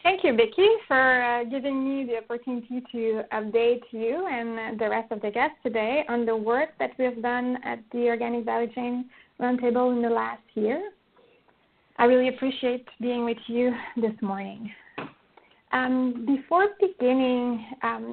Thank you, Becky, for giving me the opportunity to update you and the rest of the guests today on the work that we have done at the Organic Value Chain Roundtable in the last year. I really appreciate being with you this morning. Before beginning,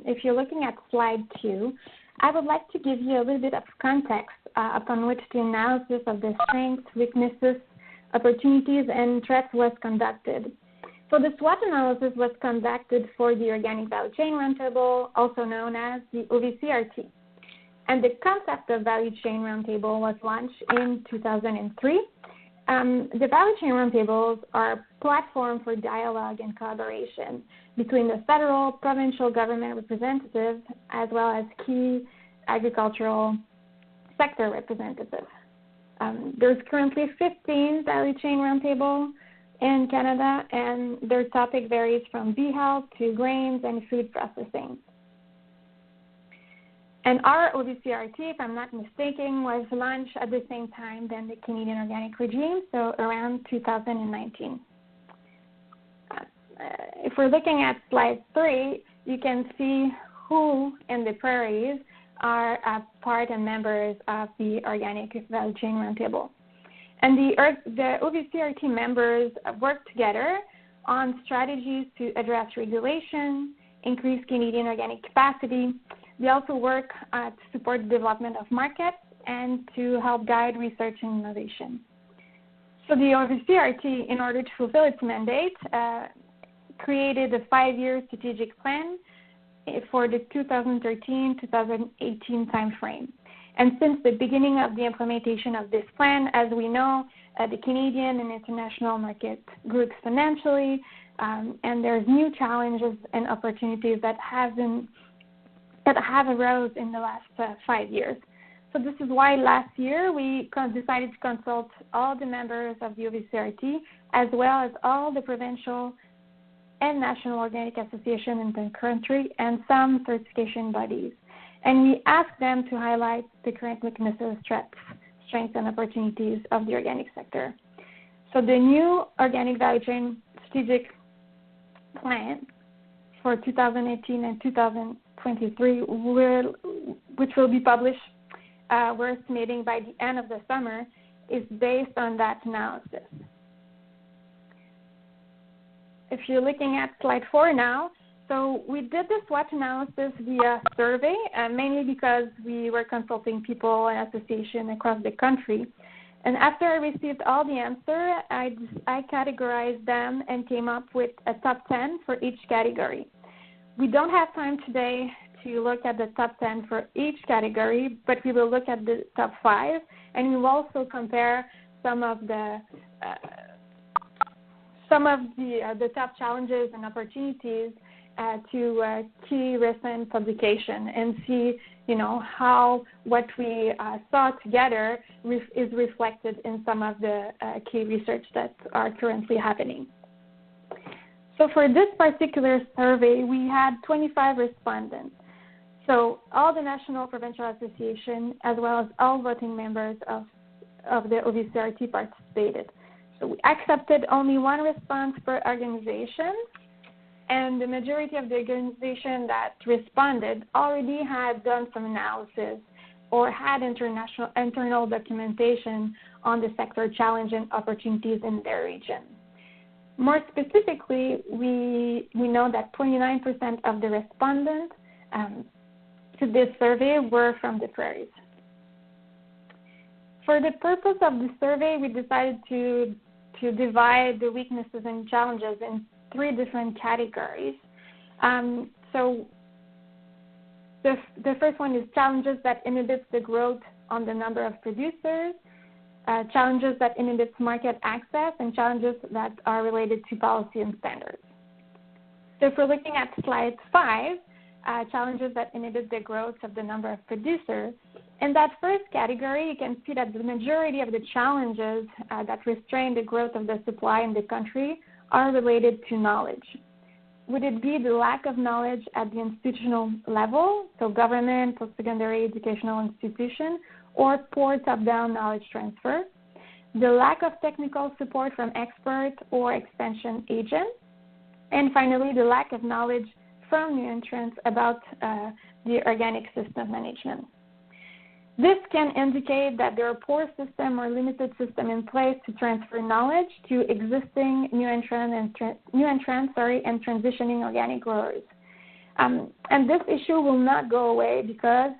if you're looking at slide 2, I would like to give you a little bit of context upon which the analysis of the strengths, weaknesses, opportunities, and threats was conducted. So the SWOT analysis was conducted for the Organic Value Chain Roundtable, also known as the OVCRT. And the concept of Value Chain Roundtable was launched in 2003. The Value Chain Roundtables are a platform for dialogue and collaboration between the federal, provincial government representatives, as well as key agricultural sector representatives. There's currently 15 Value Chain Roundtables in Canada, and their topic varies from bee health to grains and food processing. And our OVCRT, if I'm not mistaken, was launched at the same time than the Canadian organic regime, so around 2019. If we're looking at slide 3, you can see who in the Prairies are part and members of the Organic Value Chain Roundtable. And the OVCRT members work together on strategies to address regulation, increase Canadian organic capacity. They also work to support the development of markets and to help guide research and innovation. So the OVCRT, in order to fulfill its mandate, created a 5-year strategic plan for the 2013-2018 timeframe. And since the beginning of the implementation of this plan, as we know, the Canadian and international market grew exponentially, and there's new challenges and opportunities that have arose in the last 5 years. So this is why last year we decided to consult all the members of the OVCRT, as well as all the provincial and national organic associations in the country and some certification bodies. And we asked them to highlight the current weaknesses, threats, strengths, and opportunities of the organic sector. So the new Organic Value Chain Strategic Plan for 2018 and 2023, which will be published, we're estimating by the end of the summer, is based on that analysis. If you're looking at slide 4 now, so we did the SWOT analysis via survey, mainly because we were consulting people and associations across the country. And after I received all the answers, I categorized them and came up with a top 10 for each category. We don't have time today to look at the top 10 for each category, but we will look at the top 5, and we will also compare some of the top challenges and opportunities to key recent publication and see, how what we saw together is reflected in some of the key research that are currently happening. So for this particular survey, we had 25 respondents. So all the national provincial association, as well as all voting members of the OVCRT participated. So we accepted only one response per organization, and the majority of the organizations that responded already had done some analysis or had internal documentation on the sector challenge and opportunities in their region. More specifically, we know that 29% of the respondents to this survey were from the Prairies. For the purpose of the survey, we decided to divide the weaknesses and challenges in 3 different categories. So the first one is challenges that inhibits the growth on the number of producers, challenges that inhibits market access, and challenges that are related to policy and standards. So if we're looking at slide 5, challenges that inhibit the growth of the number of producers, in that first category, you can see that the majority of the challenges that restrain the growth of the supply in the country are related to knowledge. Would it be the lack of knowledge at the institutional level, so government, post-secondary educational institution, or poor top-down knowledge transfer, the lack of technical support from experts or extension agents, And finally, the lack of knowledge from new entrants about the organic system management. This can indicate that there are poor system or limited system in place to transfer knowledge to existing new entrants and transitioning organic growers. And this issue will not go away because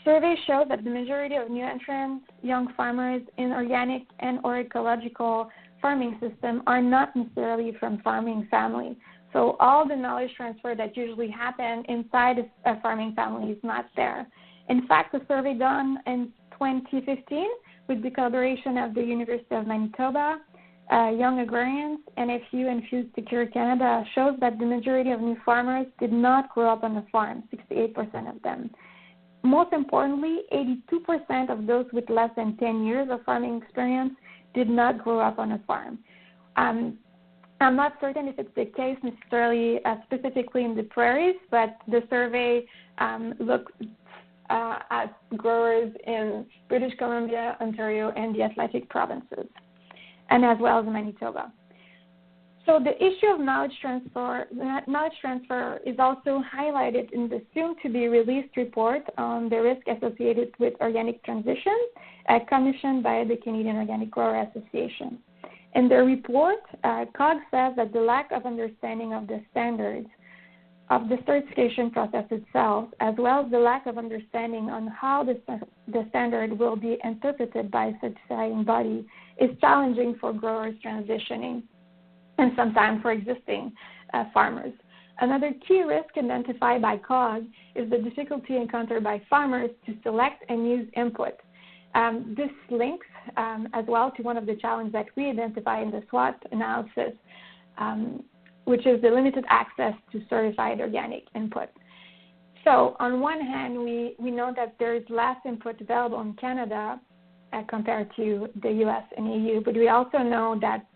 surveys show that the majority of new entrants, young farmers in organic and or ecological farming system are not necessarily from farming family. So all the knowledge transfer that usually happens inside a farming family is not there. In fact, a survey done in 2015 with the collaboration of the University of Manitoba, Young Agrarians, NFU, and Food Secure Canada shows that the majority of new farmers did not grow up on a farm, 68% of them. Most importantly, 82% of those with less than 10 years of farming experience did not grow up on a farm. I'm not certain if it's the case necessarily specifically in the prairies, but the survey looked at growers in British Columbia, Ontario, and the Atlantic provinces, and as well as Manitoba. So the issue of knowledge transfer is also highlighted in the soon-to-be-released report on the risk associated with organic transition, commissioned by the Canadian Organic Grower Association. In the report, COG says that the lack of understanding of the standards of the certification process itself, as well as the lack of understanding on how the standard will be interpreted by a certifying body, is challenging for growers transitioning and sometimes for existing farmers. Another key risk identified by COG is the difficulty encountered by farmers to select and use input. This links as well to one of the challenges that we identify in the SWOT analysis, which is the limited access to certified organic input. So on one hand, we know that there is less input available in Canada compared to the US and EU, but we also know that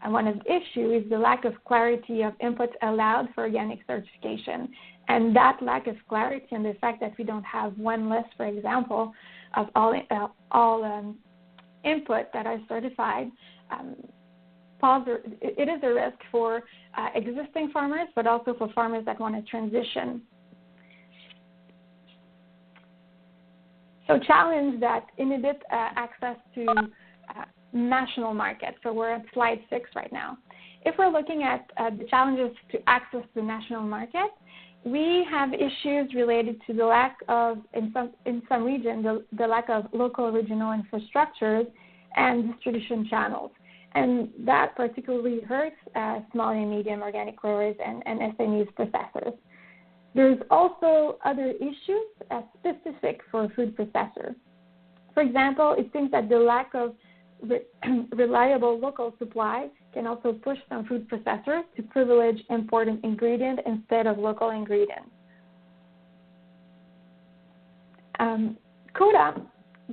one of the issues is the lack of clarity of input allowed for organic certification. And that lack of clarity and the fact that we don't have one list, for example, of all input that are certified, it is a risk for existing farmers, but also for farmers that want to transition. So challenge that inhibit access to national markets. So we're at slide 6 right now. If we're looking at the challenges to access the national market, we have issues related to the lack of, in some regions, the lack of local regional infrastructures and distribution channels. And that particularly hurts small and medium organic growers and SMEs processors. There's also other issues specific for food processors. For example, it seems that the lack of reliable local supply can also push some food processors to privilege imported ingredients instead of local ingredients. CODA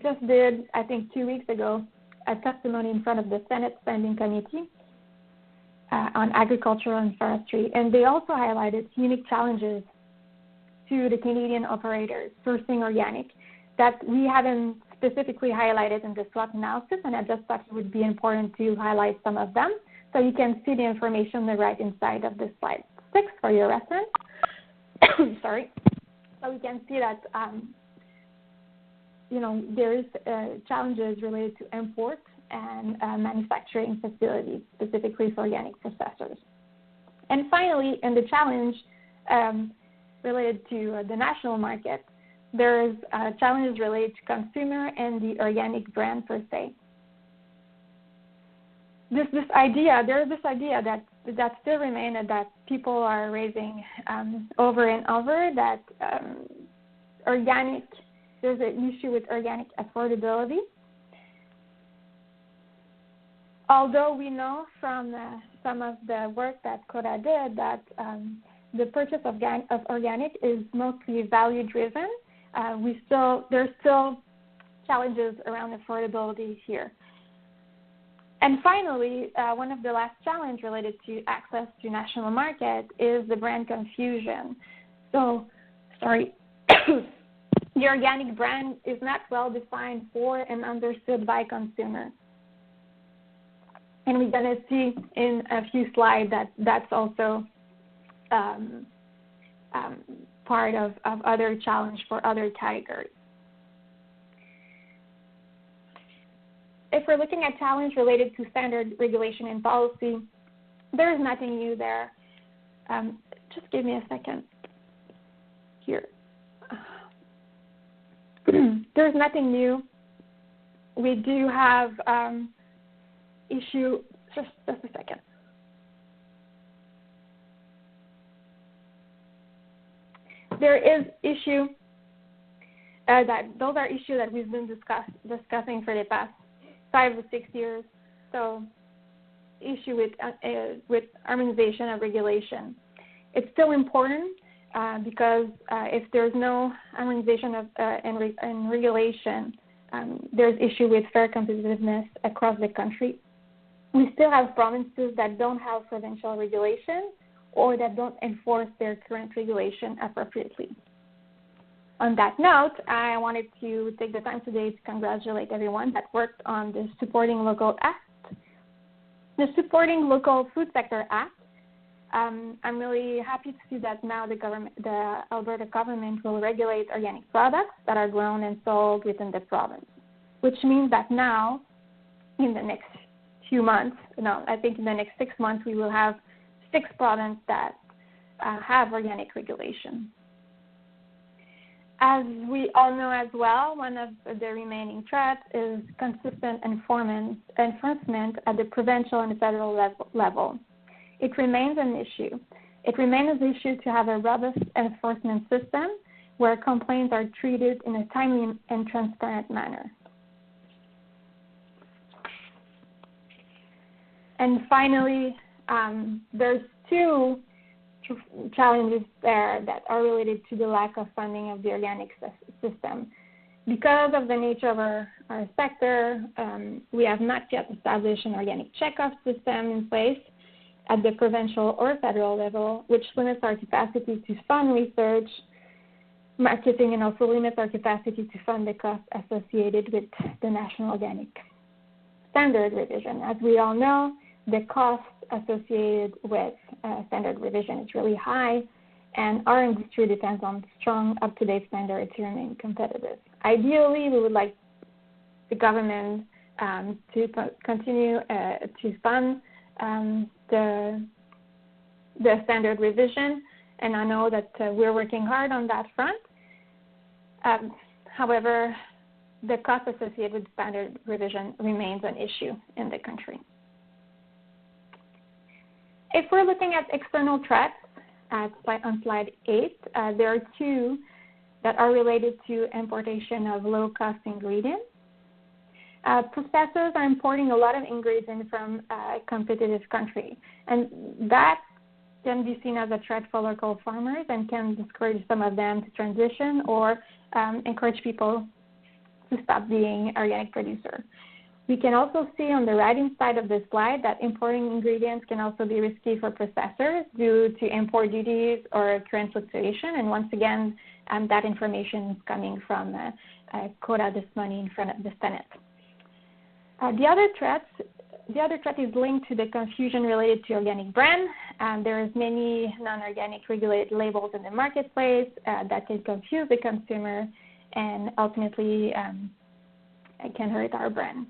just did, I think 2 weeks ago, a testimony in front of the Senate Standing Committee on Agriculture and Forestry, and they also highlighted unique challenges to the Canadian operators sourcing organic that we haven't specifically highlighted in the SWOT analysis, and I just thought it would be important to highlight some of them. So you can see the information on the right inside of this slide 6 for your reference. Sorry. So we can see that, there is challenges related to import and manufacturing facilities, specifically for organic processors. And finally, in the challenge related to the national market, there's challenges related to consumer and the organic brand per se. There's this idea that still remains and that people are raising over and over that there's an issue with organic affordability. Although we know from some of the work that CODA did that the purchase of organic is mostly value driven, there's still challenges around affordability here. And finally, one of the last challenges related to access to national market is the brand confusion. So, the organic brand is not well defined for and understood by consumers. And we're going to see in a few slides that that's also part of other challenge for other categories. If we're looking at challenge related to standard regulation and policy, there's nothing new there. Just give me a second here. There's nothing new. We do have issue, just a second. There is issue those are issues that we've been discussing for the past 5 or 6 years. So, issue with harmonization of regulation. It's still important because if there's no harmonization of and regulation, there's issue with fair competitiveness across the country. We still have provinces that don't have provincial regulation or that don't enforce their current regulation appropriately. On that note, I wanted to take the time today to congratulate everyone that worked on the Supporting Local Act. The Supporting Local Food Sector Act, I'm really happy to see that now the Alberta government will regulate organic products that are grown and sold within the province, which means that now, in the next few months, I think in the next 6 months, we will have 6 provinces that have organic regulation. As we all know as well, one of the remaining threats is consistent enforcement at the provincial and federal level. It remains an issue. It remains an issue to have a robust enforcement system where complaints are treated in a timely and transparent manner. And finally, there's 2 challenges there that are related to the lack of funding of the organic system. Because of the nature of our sector, we have not yet established an organic checkoff system in place at the provincial or federal level, which limits our capacity to fund research, marketing, and also limits our capacity to fund the costs associated with the National Organic Standard Revision. As we all know, the cost associated with standard revision is really high, and our industry depends on strong, up-to-date standards to remain competitive. Ideally, we would like the government to continue to fund the standard revision, and I know that we're working hard on that front. However, the cost associated with standard revision remains an issue in the country. If we're looking at external threats on slide 8, there are 2 that are related to importation of low-cost ingredients. Processors are importing a lot of ingredients from a competitive country, and that can be seen as a threat for local farmers and can discourage some of them to transition or encourage people to stop being organic producer. We can also see on the right-hand side of the slide that importing ingredients can also be risky for processors due to import duties or current fluctuation. And once again, that information is coming from Cora this morning in front of the Senate. The other threat is linked to the confusion related to organic brand. There is many non-organic regulated labels in the marketplace that can confuse the consumer and ultimately it can hurt our brand.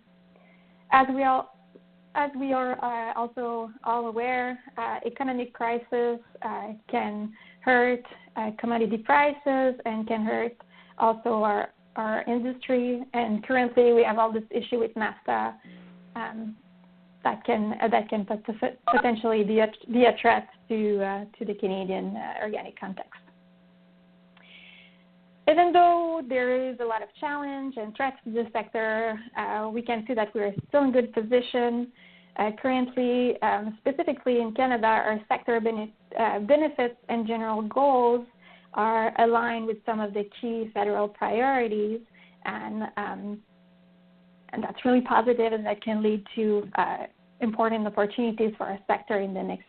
As we are also all aware, economic crisis can hurt commodity prices and can hurt also our industry. And currently, we have all this issue with NAFTA that can potentially be a threat to the Canadian organic context. Even though there is a lot of challenge and threats to this sector, we can see that we're still in good position. Currently, specifically in Canada, our sector benefits and general goals are aligned with some of the key federal priorities, and that's really positive, and that can lead to important opportunities for our sector in the next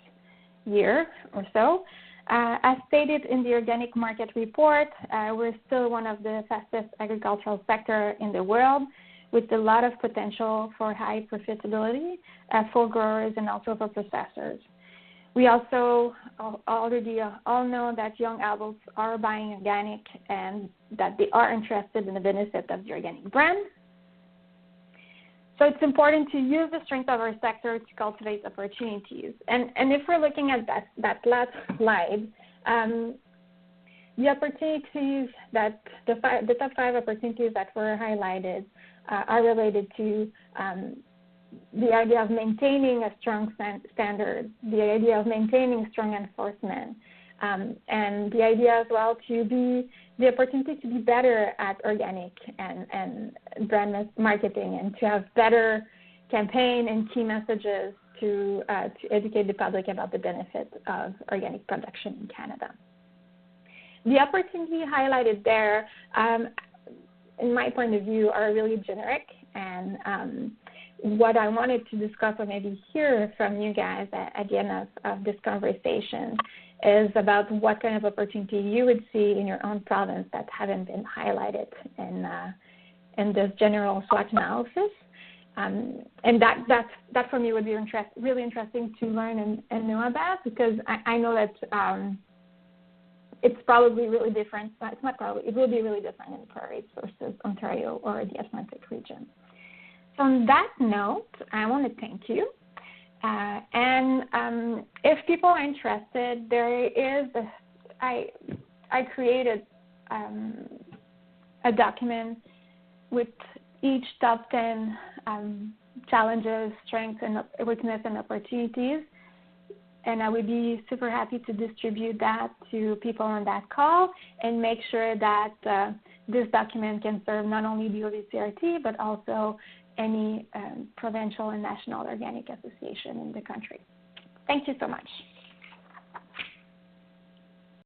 year or so. As stated in the Organic Market Report, we're still one of the fastest agricultural sector in the world, with a lot of potential for high profitability for growers and also for processors. We also already all know that young adults are buying organic and that they are interested in the benefit of the organic brand. So it's important to use the strength of our sector to cultivate opportunities. And if we're looking at that last slide, the opportunities that the top 5 opportunities that were highlighted are related to the idea of maintaining a strong standard, the idea of maintaining strong enforcement, and the idea as well to be the opportunity to be better at organic and brand marketing and to have better campaign and key messages to educate the public about the benefits of organic production in Canada. The opportunity highlighted there, in my point of view, are really generic, and what I wanted to discuss or maybe hear from you guys at the end of this conversation is about what kind of opportunity you would see in your own province that haven't been highlighted in this general SWOT analysis. And that for me would be really interesting to learn and know about, because I know that it's probably really different. It's not probably, it will be really different in Prairie versus Ontario or the Atlantic region. So on that note, I want to thank you. And if people are interested, there is I created a document with each top 10 challenges, strengths, and weaknesses and opportunities. And I would be super happy to distribute that to people on that call and make sure that this document can serve not only the OVCRT, but also any provincial and national organic association in the country. Thank you so much.